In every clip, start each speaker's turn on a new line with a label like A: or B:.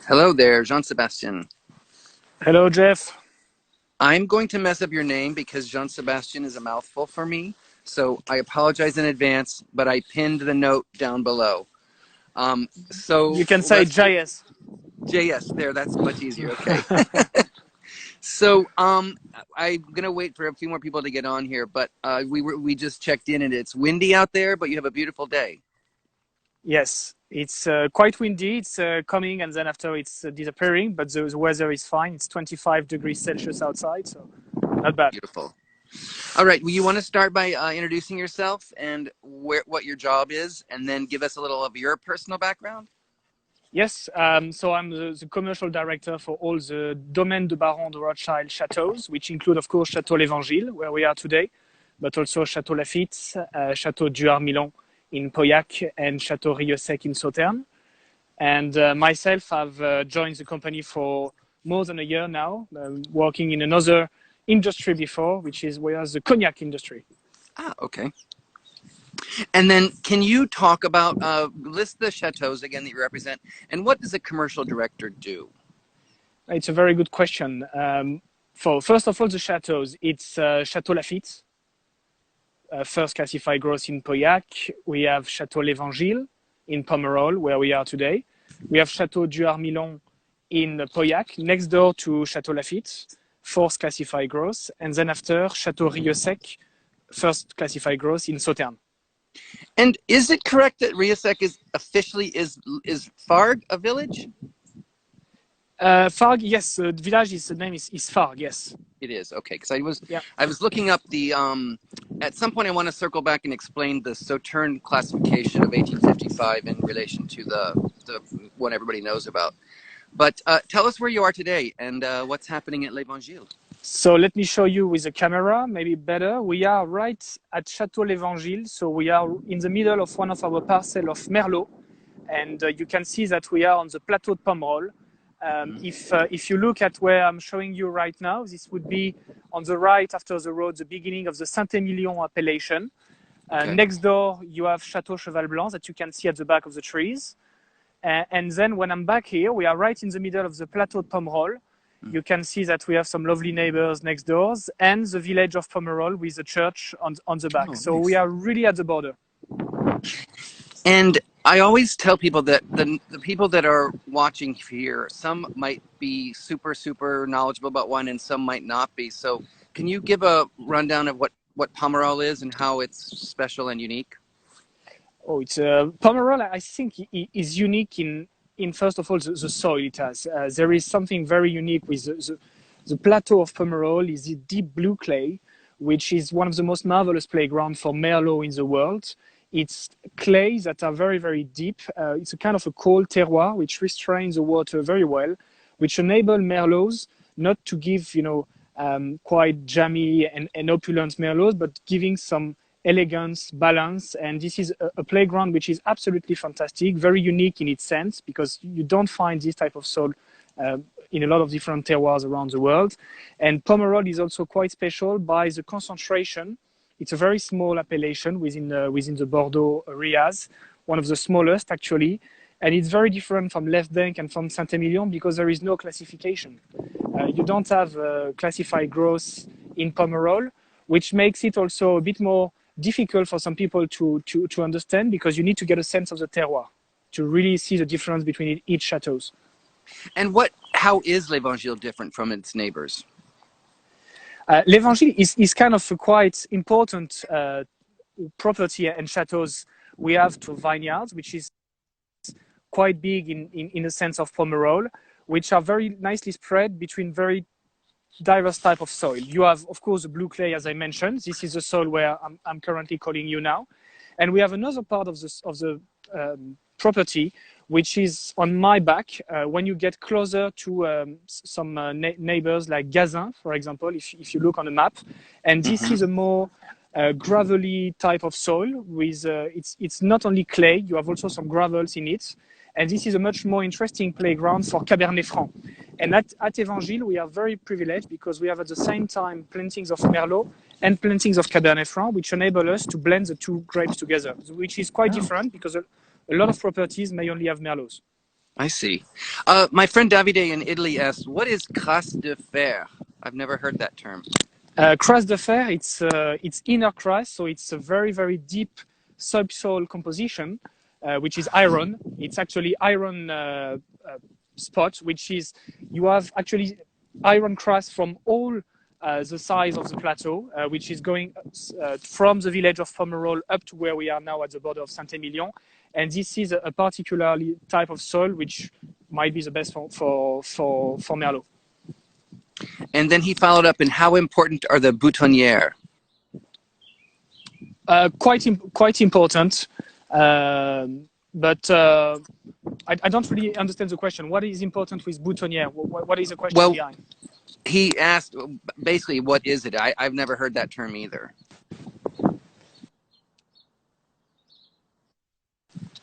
A: Hello there, Jean-Sebastien.
B: Hello, Jeff.
A: I'm going to mess up your name because Jean-Sebastien is a mouthful for me. So I apologize in advance, but I pinned the note down below.
B: You can say JS.
A: JS, there, that's much easier, okay. So I'm gonna wait for a few more people to get on here, but we just checked in and it's windy out there, but you have a beautiful day.
B: Yes, it's quite windy. It's coming and then after it's disappearing, but the weather is fine. It's 25 degrees Celsius outside, so not bad.
A: Beautiful. All right, well, you want to start by introducing yourself and what your job is, and then give us a little of your personal background?
B: Yes, so I'm the commercial director for all the Domaine de Baron de Rothschild chateaus, which include, of course, Chateau l'Évangile, where we are today, but also Chateau Lafitte, Chateau du Milan in Pauillac, and Chateau Rieux-Sec in Sauternes. And myself, I've joined the company for more than a year now, working in another industry before, which is the cognac industry.
A: Ah, okay. And then can you talk about, list the chateaus again that you represent, and what does a commercial director do?
B: It's a very good question. First of all, the chateaus, it's Chateau Lafitte, first classified gross in Pauillac. We have Chateau l'Évangile in Pomerol, where we are today. We have Chateau du Milan in Pauillac, next door to Chateau Lafitte, fourth classified gross. And then after, Chateau Rieux-Sec, first classified gross in Sauternes.
A: And is it correct that Rieux-Sec is officially is Fargue a village?
B: Fargue, yes, the village the name is Fargue, yes.
A: It is, okay, because I was looking up the at some point I want to circle back and explain the Sauternes Classification of 1855 in relation to the one everybody knows about. But tell us where you are today and what's happening at l'Évangile.
B: So let me show you with the camera, maybe better. We are right at Chateau l'Évangile, so we are in the middle of one of our parcels of Merlot, and you can see that we are on the plateau de Pomerol. If you look at where I'm showing you right now, this would be on the right after the road, the beginning of the Saint-Émilion appellation.
A: Okay.
B: Next door, you have Chateau Cheval Blanc that you can see at the back of the trees. And then when I'm back here, we are right in the middle of the plateau de Pomerol. You can see that we have some lovely neighbors next doors and the village of Pomerol with the church on the back. So nice. We are really at the border.
A: And I always tell people that the people that are watching here, some might be super knowledgeable about wine and some might not be. So can you give a rundown of what Pomerol is and how it's special and unique?
B: Oh, it's Pomerol, I think, is unique in first of all, the soil it has. There is something very unique with the plateau of Pomerol is the deep blue clay, which is one of the most marvelous playgrounds for Merlot in the world. It's clays that are very deep. It's a kind of a cold terroir, which restrains the water very well, which enable Merlots not to give, quite jammy and opulent Merlots, but giving some elegance, balance, and this is a playground which is absolutely fantastic, very unique in its sense, because you don't find this type of soil in a lot of different terroirs around the world. And Pomerol is also quite special by the concentration. It's a very small appellation within the Bordeaux areas, one of the smallest actually, and it's very different from Left Bank and from Saint-Émilion because there is no classification. You don't have classified growth in Pomerol, which makes it also a bit more difficult for some people to understand because you need to get a sense of the terroir to really see the difference between each chateaus.
A: And how is l'Évangile different from its neighbors?
B: L'Évangile is kind of a quite important property and chateaus. We have two vineyards, which is quite big in the sense of Pomerol, which are very nicely spread between very diverse type of soil. You have, of course, the blue clay, as I mentioned. This is the soil where I'm currently calling you now. And we have another part of the property, which is on my back. When you get closer to some neighbors like Gazin, for example, if you look on the map. And this is a more gravelly type of soil with, it's not only clay, you have also some gravels in it. And this is a much more interesting playground for Cabernet Franc. And at Évangile, we are very privileged because we have at the same time plantings of Merlot and plantings of Cabernet Franc, which enable us to blend the two grapes together, which is quite different because a lot of properties may only have Merlots.
A: I see. My friend Davide in Italy asked, what is crasse de fer? I've never heard that term.
B: Crasse de fer, it's inner crust, so it's a very, very deep subsoil composition, which is iron. It's actually iron spot, which is, you have actually iron crust from all the size of the plateau, which is going from the village of Pomerol up to where we are now at the border of Saint-Emilion. And this is a particularly type of soil which might be the best for Merlot.
A: And then he followed up, and how important are the boutonnières?
B: Quite important, but I don't really understand the question. What is important with boutonnière? What is the question behind?
A: He asked, basically, what is it? I've never heard that term either.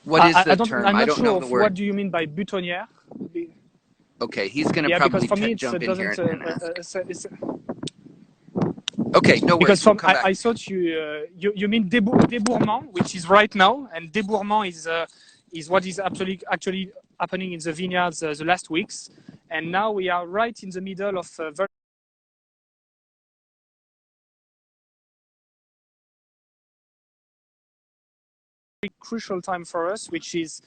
A: What is the term?
B: I'm not sure of what do you mean by boutonnière.
A: Okay, he's going to probably jump in here and ask. Okay, no worries.
B: Because I thought you mean débourrement, which is right now, and débourrement is what is actually happening in the vineyards the last weeks, and now we are right in the middle of a very crucial time for us, which is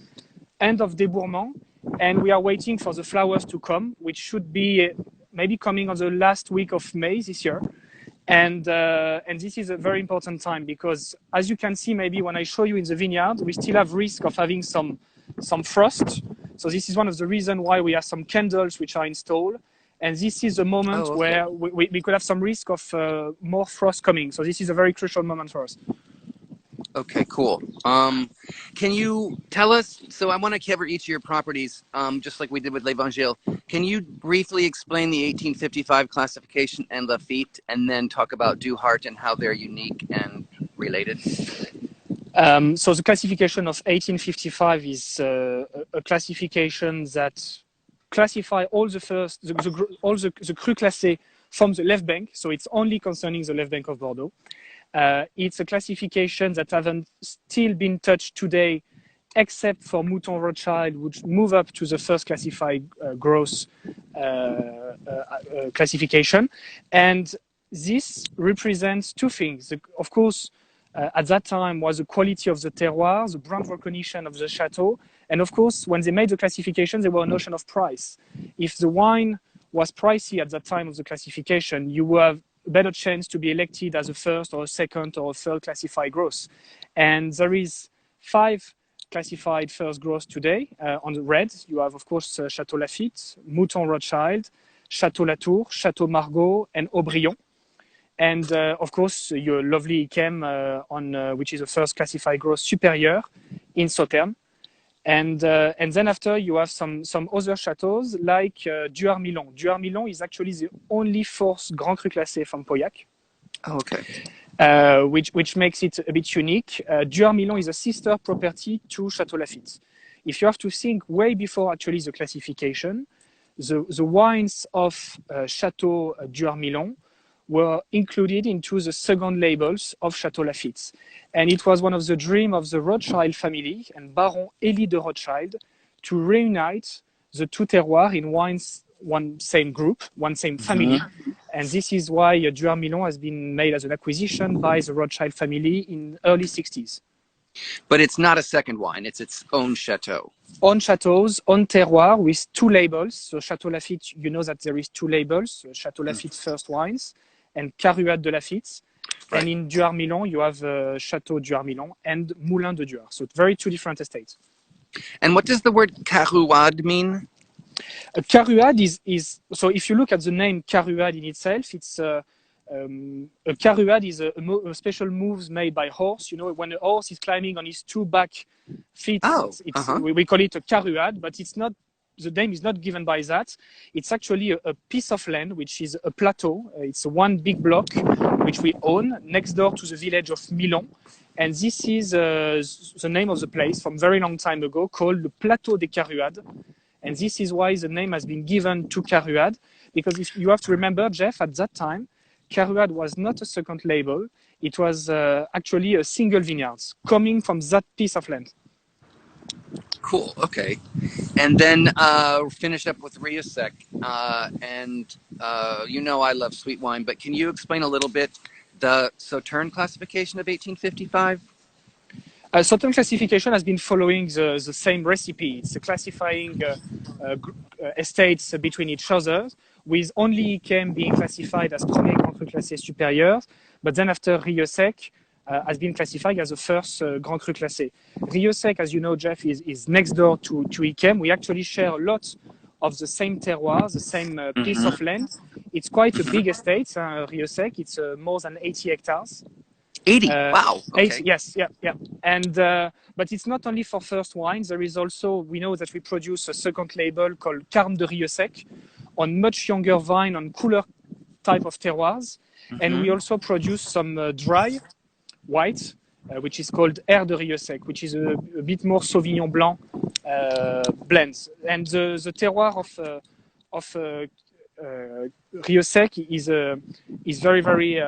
B: end of débourrement, and we are waiting for the flowers to come, which should be maybe coming on the last week of May this year. And this is a very important time because, as you can see, maybe when I show you in the vineyard, we still have risk of having some frost. So this is one of the reasons why we have some candles which are installed. And this is a moment where we could have some risk of more frost coming. So this is a very crucial moment for us.
A: Okay, cool. Can you tell us, so I want to cover each of your properties, just like we did with l'Evangile. Can you briefly explain the 1855 classification and Lafite, and then talk about Du Hart and how they're unique and related?
B: So the classification of 1855 is a classification that classify all the cru classés from the left bank. So it's only concerning the left bank of Bordeaux. It's a classification that hasn't still been touched today, except for Mouton Rothschild, which move up to the first classified gross classification. And this represents two things. Of course, at that time was the quality of the terroir, the brand recognition of the chateau. And of course, when they made the classification, there was a notion of price. If the wine was pricey at that time of the classification, you would have better chance to be elected as a first or a second or a third classified gross. And there is 5 classified first gross today. On the red, you have, of course, Chateau Lafite, Mouton Rothschild, Chateau Latour, Chateau Margaux, and Aubryon. And of course, your lovely Yquem, which is the first classified gross superior in Sauternes. And then after you have some other chateaus like Duart-Milon. Duart-Milon is actually the only fourth Grand Cru classé from Pauillac.
A: Oh, okay.
B: Which makes it a bit unique. Duart-Milon is a sister property to Chateau Lafite. If you have to think way before actually the classification, the wines of Chateau Duart-Milon were included into the second labels of Chateau Lafite. And it was one of the dreams of the Rothschild family and Baron Élie de Rothschild to reunite the two terroirs in one same group, one same family. And this is why Duart-Milon has been made as an acquisition by the Rothschild family in early 60s.
A: But it's not a second wine, it's its own chateau.
B: On chateaus, on terroir, with 2 labels. So Chateau Lafite, you know that there is 2 labels, Chateau Lafite First Wines and Caruade de Lafite. Right. And in Duart-Milon, you have Chateau Duart-Milon and Moulin de Duart. So 2 different estates.
A: And what does the word Caruade mean?
B: Caruade is so if you look at the name Caruade in itself, it's a Caruade is a special moves made by horse. You know, when a horse is climbing on his 2 back feet, we call it a Caruade, but it's not. The name is not given by that. It's actually a piece of land, which is a plateau. It's one big block, which we own next door to the village of Milon. And this is the name of the place from very long time ago called the Plateau des Caruades. And this is why the name has been given to Caruade, because if you have to remember, Jeff, at that time, Caruade was not a second label. It was actually a single vineyard coming from that piece of land.
A: Cool. Okay. and then finish up with Riosec. And I love sweet wine, but can you explain a little bit the Sauternes Classification of 1855?
B: Sauternes Classification has been following the same recipe. It's classifying estates between each other, with only Yquem being classified as Premier Grand Cru Classé Supérieur, but then after Riosec has been classified as the first Grand Cru Classé. Riosec, as you know, Jeff, is next door to Yquem. We actually share a lot of the same terroir, the same piece of land. It's quite a big estate, Riosec. It's more than 80 hectares.
A: 80. Wow. Okay.
B: 80, yes, yeah. And but it's not only for first wines. There is also, we know that we produce a second label called Carme de Riosec on much younger vine, on cooler type of terroirs. And we also produce some dry white, which is called Air de Riosec, which is a bit more Sauvignon Blanc blends. And the terroir of Riosec is very, very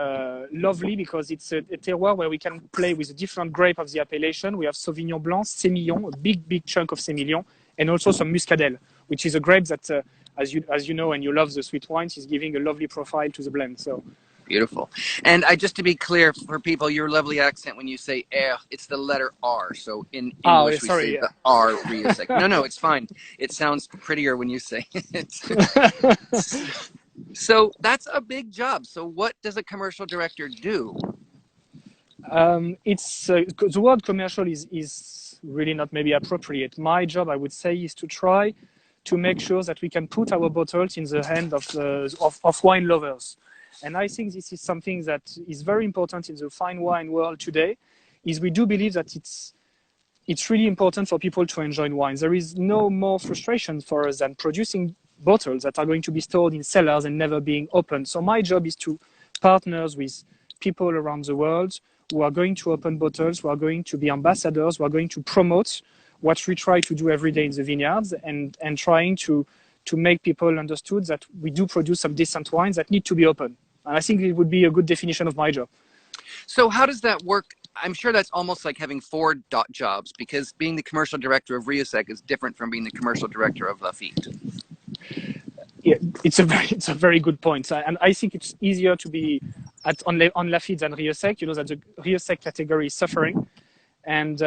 B: lovely, because it's a terroir where we can play with a different grape of the appellation. We have Sauvignon Blanc, Sémillon, a big chunk of Sémillon, and also some Muscadelle, which is a grape that, as you know, and you love the sweet wines, is giving a lovely profile to the blend. So
A: beautiful. And just to be clear for people, your lovely accent when you say air, it's the letter R. So in English, we say the R Riosec. No, it's fine. It sounds prettier when you say it. So that's a big job. So what does a commercial director do?
B: The word commercial is really not maybe appropriate. My job, I would say, is to try to make sure that we can put our bottles in the hand of wine lovers. And I think this is something that is very important in the fine wine world today, is we do believe that it's really important for people to enjoy wines. There is no more frustration for us than producing bottles that are going to be stored in cellars and never being opened. So my job is to partner with people around the world who are going to open bottles, who are going to be ambassadors, who are going to promote what we try to do every day in the vineyards, and trying to make people understood that we do produce some decent wines that need to be open. And I think it would be a good definition of my job.
A: So how does that work? I'm sure that's almost like having four jobs, because being the commercial director of Riosec is different from being the commercial director of Lafite.
B: Yeah, it's a very good point. And I think it's easier to be on Lafite than Riosec. You know that the Riosec category is suffering. And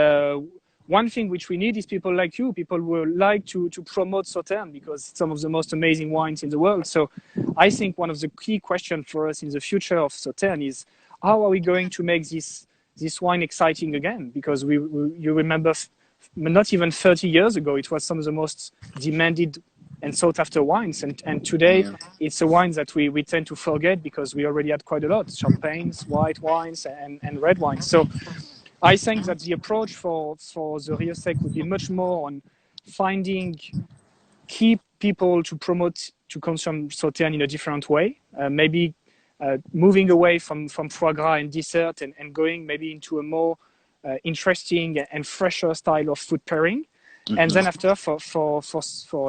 B: one thing which we need is people like you, people who like to promote Sauternes, because it's some of the most amazing wines in the world. So I think one of the key questions for us in the future of Sauternes is, how are we going to make this wine exciting again? Because you remember, not even 30 years ago, it was some of the most demanded and sought after wines. And today it's a wine that we tend to forget, because we already had quite a lot: champagnes, white wines, and red wines. So I think that the approach for the Riosec would be much more on finding key people to promote, to consume Sauternes in a different way, maybe moving away from foie gras and dessert, and going maybe into a more interesting and fresher style of food pairing. And then after, for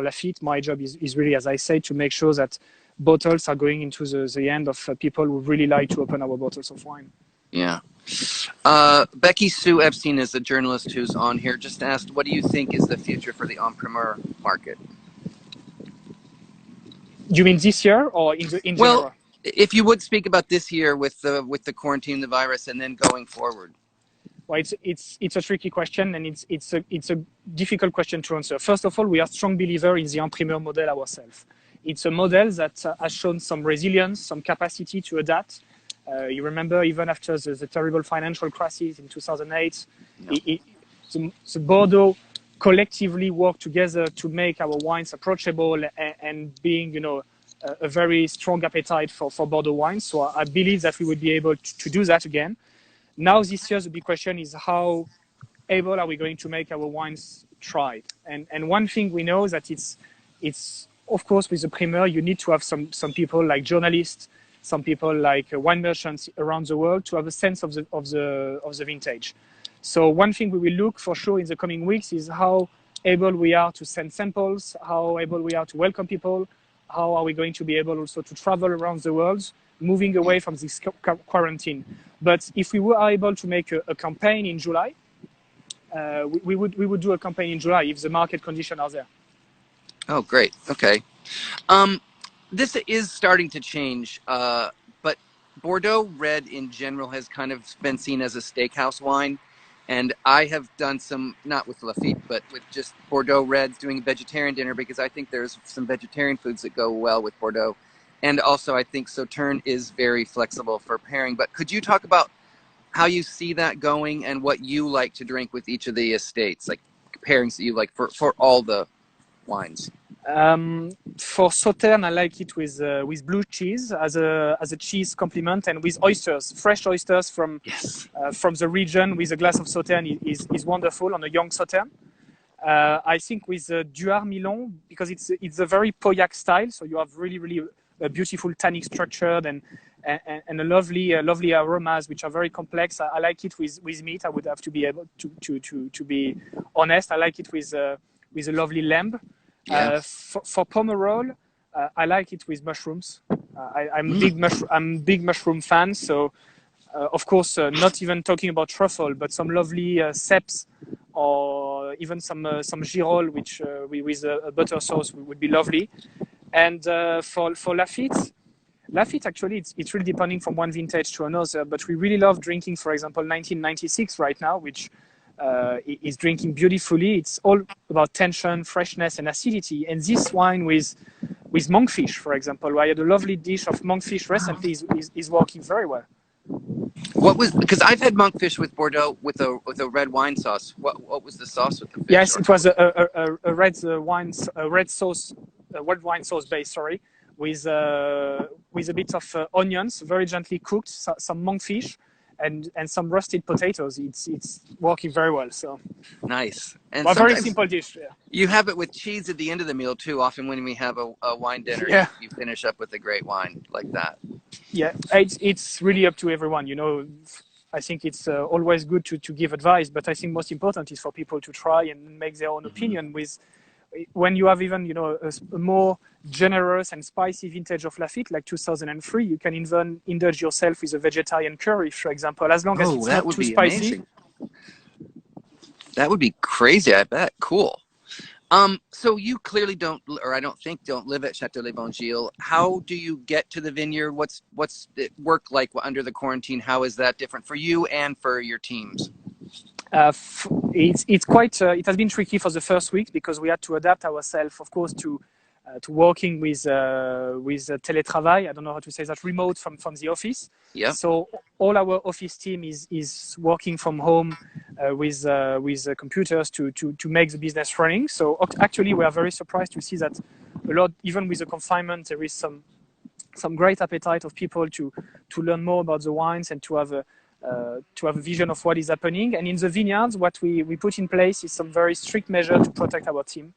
B: Lafite, my job is really, as I say, to make sure that bottles are going into the end of people who really like to open our bottles of wine.
A: Yeah. Becky Sue Epstein is a journalist who's on here, just asked, what do you think is the future for the en primeur market?
B: You mean this year or in general?
A: Well, if you would speak about this year with the quarantine, the virus, and then going forward.
B: Well, it's a tricky question, and it's a difficult question to answer. First of all, we are strong believer in the en primeur model ourselves. It's a model that has shown some resilience, some capacity to adapt. You remember, even after the terrible financial crisis in 2008, the Bordeaux collectively worked together to make our wines approachable, and being, a very strong appetite for Bordeaux wines. So I believe that we would be able to do that again. Now, this year, the big question is, how able are we going to make our wines tried? And one thing we know is that it's of course, with the primeur, you need to have some people like journalists, some people like wine merchants around the world to have a sense of the vintage. So one thing we will look for sure in the coming weeks is how able we are to send samples, how able we are to welcome people, how are we going to be able also to travel around the world, moving away from this quarantine. But if we were able to make a campaign in July, we would do a campaign in July if the market conditions are there.
A: Oh, great. Okay. Um, this is starting to change, but Bordeaux red in general has kind of been seen as a steakhouse wine. And I have done some, not with Lafite, but with just Bordeaux reds, doing a vegetarian dinner because I think there's some vegetarian foods that go well with Bordeaux. And also, I think Sauternes is very flexible for pairing. But could you talk about how you see that going and what you like to drink with each of the estates, like pairings that you like for all the wines?
B: For Sauternes, I like it with blue cheese as a cheese complement, and with oysters, fresh oysters
A: Yes.
B: from the region. With a glass of Sauternes is wonderful on a young Sauternes. I think with Duard Milon, because it's a very Pauillac style, so you have really a beautiful tannic structure and a lovely aromas which are very complex. I like it with meat. I would have to be able to be honest. I like it with a lovely lamb.
A: Yeah.
B: For Pomerol, I like it with mushrooms. I'm big mushroom fan. So of course, not even talking about truffle, but some lovely ceps or even some girolles, which with a butter sauce would be lovely. And for Lafite actually it's really depending from one vintage to another. But we really love drinking, for example, 1996 right now, which is drinking beautifully. It's all about tension, freshness, and acidity. And this wine with monkfish, for example, I had a lovely dish of monkfish recently, is working very well.
A: What was, because I've had monkfish with Bordeaux with a red wine sauce. What was the sauce with the fish?
B: Yes, it was a red red wine sauce base. Sorry, with a bit of onions, very gently cooked, some monkfish, and some roasted potatoes. It's working very well. So
A: nice. And
B: a very simple dish. Yeah.
A: You have it with cheese at the end of the meal too. Often when we have a wine dinner,
B: yeah.
A: you finish up with a great wine like that.
B: Yeah, it's really up to everyone. I think it's always good to give advice, but I think most important is for people to try and make their own opinion. With when you have even a more generous and spicy vintage of Lafite like 2003, you can even indulge yourself with a vegetarian curry, for example, as long as it's not too spicy.
A: Amazing. That would be crazy, I bet. Cool. So you clearly don't, or I don't think don't live at Chateau Les Bons Gilles. How do you get to the vineyard? What's it work like under the quarantine? How is that different for you and for your teams?
B: It's quite. It has been tricky for the first week because we had to adapt ourselves, of course, to working with teletravail. I don't know how to say that, remote from the office.
A: Yeah.
B: So all our office team is working from home with computers to make the business running. So actually, we are very surprised to see that a lot, even with the confinement, there is some great appetite of people to learn more about the wines and to have a vision of what is happening. And in the vineyards, what we put in place is some very strict measures to protect our team.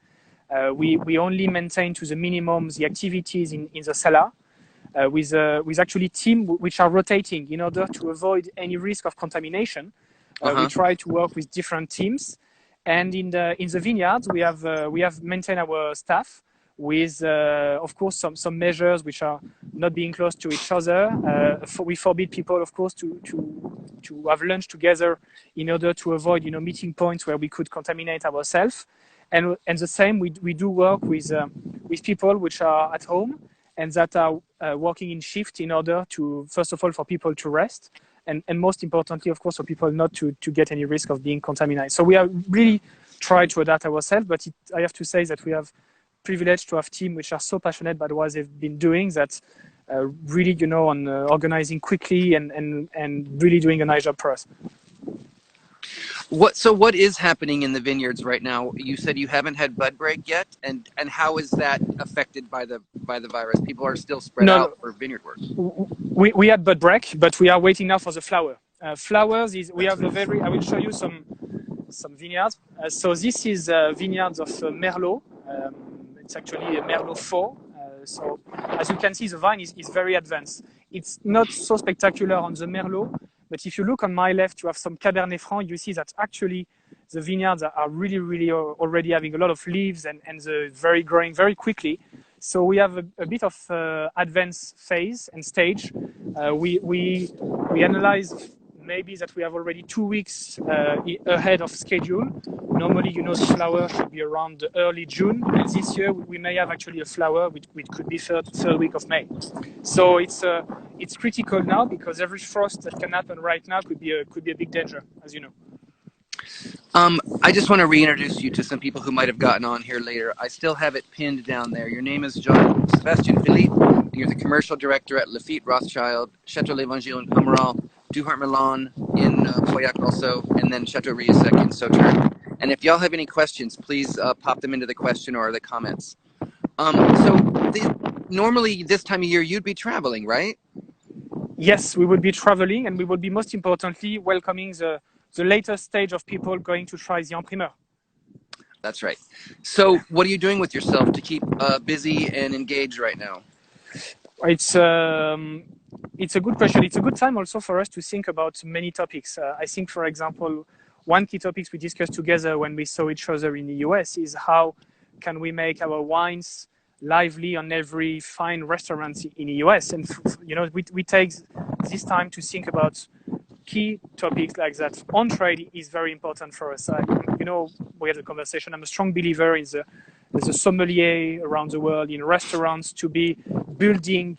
B: We only maintain to the minimum the activities in the cellar with actually team which are rotating in order to avoid any risk of contamination. We try to work with different teams, and in the vineyards we have maintained our staff with of course some measures which are not being close to each other. We forbid people, of course, to have lunch together in order to avoid meeting points where we could contaminate ourselves. And the same, we do work with people which are at home and that are working in shift in order to, first of all, for people to rest, and most importantly, of course, for people not to get any risk of being contaminated. So we are really trying to adapt ourselves, but I have to say that we have privileged to have teams which are so passionate about what they've been doing that really, on organizing quickly and really doing a nice job for us.
A: What is happening in the vineyards right now? You said you haven't had bud break yet, and how is that affected by the virus? People are still spread out for vineyard work.
B: We had bud break, but we are waiting now for the flower. Flowers is we have a very. I will show you some vineyards. So this is vineyards of Merlot. It's actually a Merlot 4. So as you can see, the vine is very advanced. It's not so spectacular on the Merlot. But if you look on my left, you have some Cabernet Franc. You see that actually the vineyards are really already having a lot of leaves and they're growing very quickly. So we have a bit of advanced phase and stage. We analyze maybe that we have already 2 weeks ahead of schedule. Normally, the flower should be around early June, and this year we may have actually a flower which could be third week of May. So it's critical now, because every frost that can happen right now could be a big danger, as you know.
A: I just want to reintroduce you to some people who might have gotten on here later. I still have it pinned down there. Your name is Jean-Sebastien Philippe, and you're the commercial director at Lafitte Rothschild, Chateau l'Evangile in Pomerol, Duhart Milan in Pauillac also, and then Chateau Riesec in Sauternes. And if y'all have any questions, please pop them into the question or the comments. Normally this time of year you'd be traveling, right?
B: Yes, we would be traveling, and we would be, most importantly, welcoming the latest stage of people going to try the imprimeur.
A: That's right. So what are you doing with yourself to keep busy and engaged right now?
B: It's a good question. It's a good time also for us to think about many topics. I think, for example, one key topic we discussed together when we saw each other in the US is how can we make our wines lively on every fine restaurant in the US. And we take this time to think about key topics like that. On-trade is very important for us. We had a conversation. I'm a strong believer in the sommelier around the world, in restaurants, to be building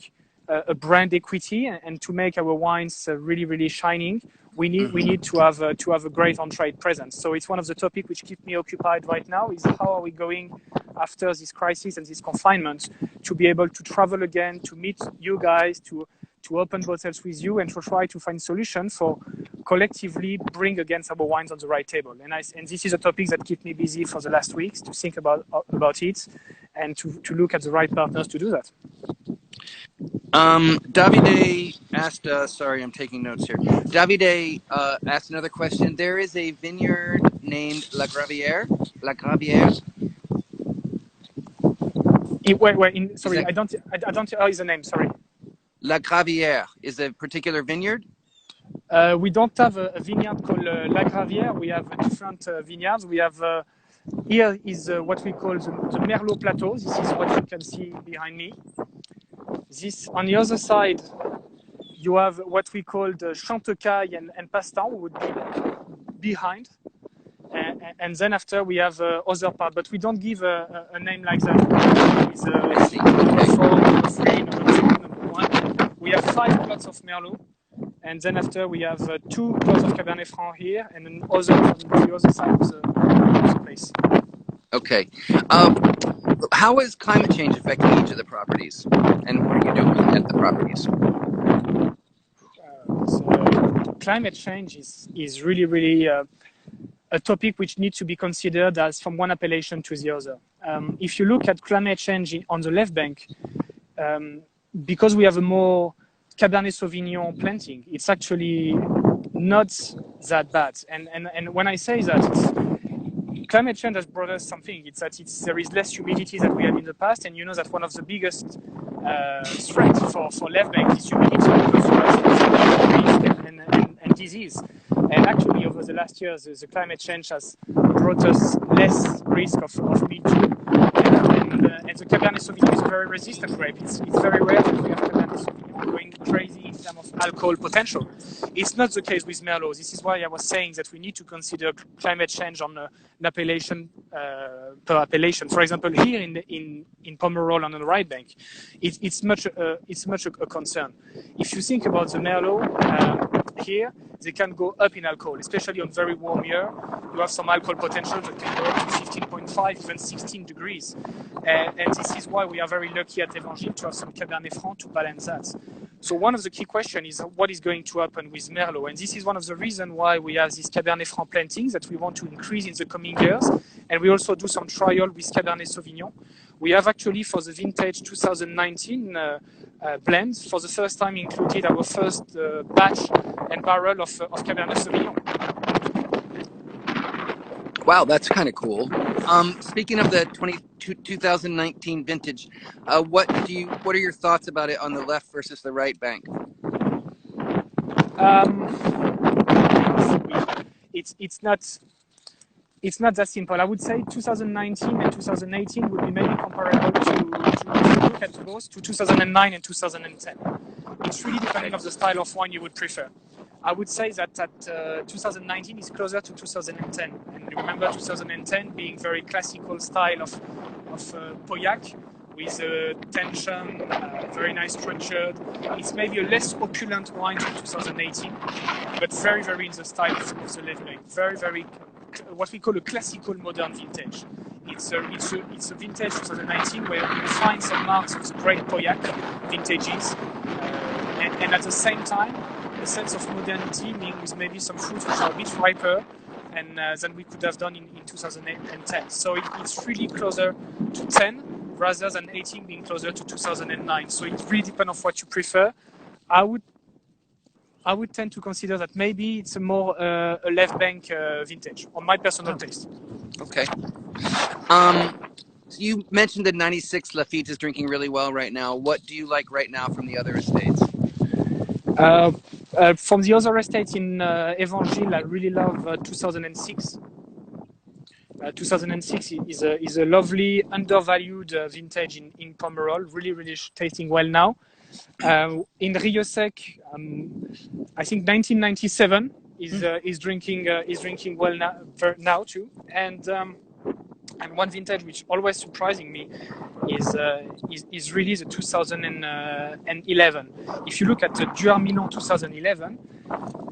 B: a brand equity and to make our wines really, really shining. We need to have a great on-trade presence. So it's one of the topics which keep me occupied right now, is how are we going after this crisis and this confinement to be able to travel again, to meet you guys, to open bottles with you, and to try to find solutions for collectively bring against our wines on the right table. And this is a topic that kept me busy for the last weeks, to think about it and to look at the right partners to do that.
A: Davide asked, sorry, I'm taking notes here. Davide asked another question. There is a vineyard named La Gravière.
B: Sorry, I don't know the name, sorry.
A: La Gravière is a particular vineyard?
B: We don't have a vineyard called La Gravière. We have different vineyards. We have here is what we call the Merlot Plateau. This is what you can see behind me. This, on the other side, you have what we call the Chantecaille and Pastan, would be behind. And then after we have other part, but we don't give a name like that. It's number 4, number 3, number 2, number 1. We have 5 plots of Merlot, and then after we have 2 plots of Cabernet Franc here, and then other on the other side of the place. Okay.
A: How is climate change affecting each of the properties, and what are you doing at the properties?
B: So climate change is really, really a topic which needs to be considered as from one appellation to the other. If you look at climate change on the left bank, because we have a more Cabernet Sauvignon planting, it's actually not that bad. And when I say that, climate change has brought us something. It's that there is less humidity than we had in the past, and you know that one of the biggest threats for left bank is humidity, because you have risk and disease. And actually, over the last years, the climate change has brought us less risk of mildew. And the Cabernet Sauvignon is a very resistant grape. It's very rare that we have Cabernet Sauvignon going crazy in terms of alcohol potential. It's not the case with Merlot. This is why I was saying that we need to consider climate change on an appellation per appellation. For example, here in Pomerol on the right bank, it's much a concern. If you think about the Merlot here, they can go up in alcohol, especially on very warm year. You have some alcohol potential that can go up to 15.5, even 16 degrees. And this is why we are very lucky at Evangile to have some Cabernet Franc to balance that. So one of the key questions is what is going to happen with Merlot. And this is one of the reasons why we have this Cabernet Franc planting that we want to increase in the coming years. And we also do some trial with Cabernet Sauvignon. We have actually, for the vintage 2019 blend, for the first time included our first batch and barrel of Cabernet Sauvignon.
A: Wow, that's kind of cool. Speaking of the 2019 vintage, what are your thoughts about it on the left versus the right bank?
B: It's not that simple. I would say 2019 and 2018 would be maybe comparable to look at both to 2009 and 2010. It's really depending on the style of wine you would prefer. I would say that 2019 is closer to 2010. And remember 2010 being very classical style of Pauillac, with tension, very nice structured. It's maybe a less opulent wine than 2018, but very, very in the style of the Leveling. Very, very what we call a classical modern vintage. It's a vintage 2019 where you find some marks of the great Pauillac vintages, and at the same time, a sense of modernity, meaning with maybe some fruits which are a bit riper than we could have done in 2010. So it's really closer to 10 rather than 18 being closer to 2009. So it really depends on what you prefer. I would tend to consider that maybe it's a more a left bank vintage, on my personal taste.
A: Okay. You mentioned that 96 Lafite is drinking really well right now. What do you like right now from the other estates?
B: From the other estates in Evangile, I really love 2006. 2006 is a lovely, undervalued vintage in Pomerol, really tasting well now. In Rio Sec, I think 1997 is drinking well now too. And one vintage which always surprising me is really the 2011. If you look at the Duarmilon 2011,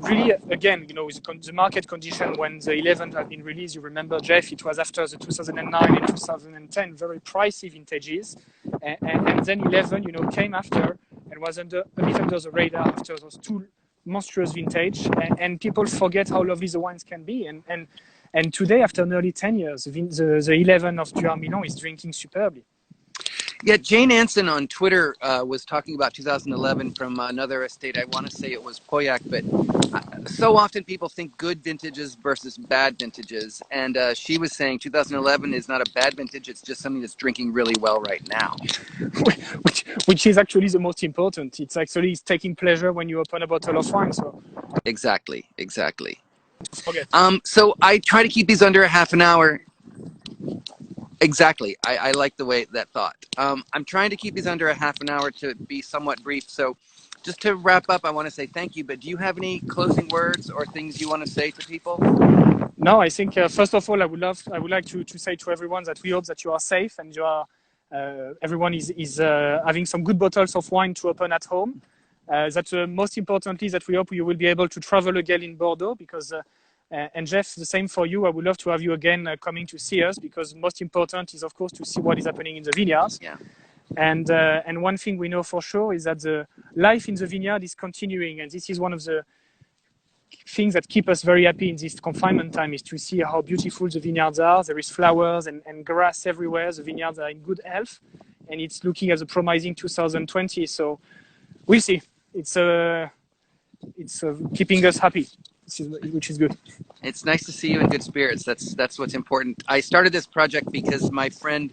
B: really again, with the market condition when the 11 had been released, you remember, Jeff, it was after the 2009 and 2010 very pricey vintages, and then 11 came after and was a bit under the radar after those two monstrous vintage, and people forget how lovely the wines can be, and today, after nearly 10 years, the 11 of Duarmilon is drinking superbly.
A: Yeah, Jane Anson on Twitter was talking about 2011 from another estate. I want to say it was Pauillac, but so often people think good vintages versus bad vintages. And she was saying 2011 is not a bad vintage, it's just something that's drinking really well right now.
B: which is actually the most important. It's taking pleasure when you open a bottle of wine. So.
A: Exactly.
B: Okay.
A: So I try to keep these under a half an hour. Exactly. I like the way that thought. I'm trying to keep these under a half an hour to be somewhat brief. So just to wrap up, I want to say thank you. But do you have any closing words or things you want to say to people?
B: No, I think first of all, I would like to say to everyone that we hope that you are safe and you are everyone is having some good bottles of wine to open at home. That most importantly, that we hope you will be able to travel again in Bordeaux because. And Jeff, the same for you. I would love to have you again coming to see us because most important is, of course, to see what is happening in the vineyards.
A: Yeah.
B: And one thing we know for sure is that the life in the vineyard is continuing. And this is one of the things that keep us very happy in this confinement time is to see how beautiful the vineyards are. There is flowers and grass everywhere. The vineyards are in good health. And it's looking at a promising 2020. So we'll see. It's keeping us happy. Which is good.
A: It's nice to see you in good spirits. That's what's important. I started this project because my friend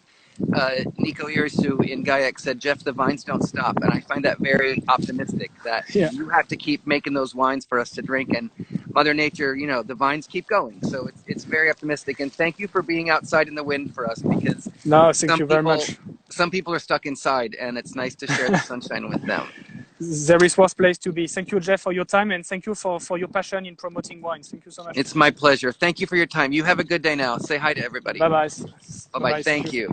A: Nico Irisu in Gaiac said, Jeff, the vines don't stop. And I find that very optimistic that you have to keep making those wines for us to drink. And Mother Nature, the vines keep going. So it's very optimistic. And thank you for being outside in the wind for us because
B: thank you very much.
A: Some people are stuck inside and it's nice to share the sunshine with them.
B: There is worse place to be. Thank you, Jeff, for your time, and thank you for your passion in promoting wines. Thank you so much.
A: It's my pleasure. Thank you for your time. You have a good day now. Say hi to everybody.
B: Bye-bye.
A: Bye-bye. Thank you.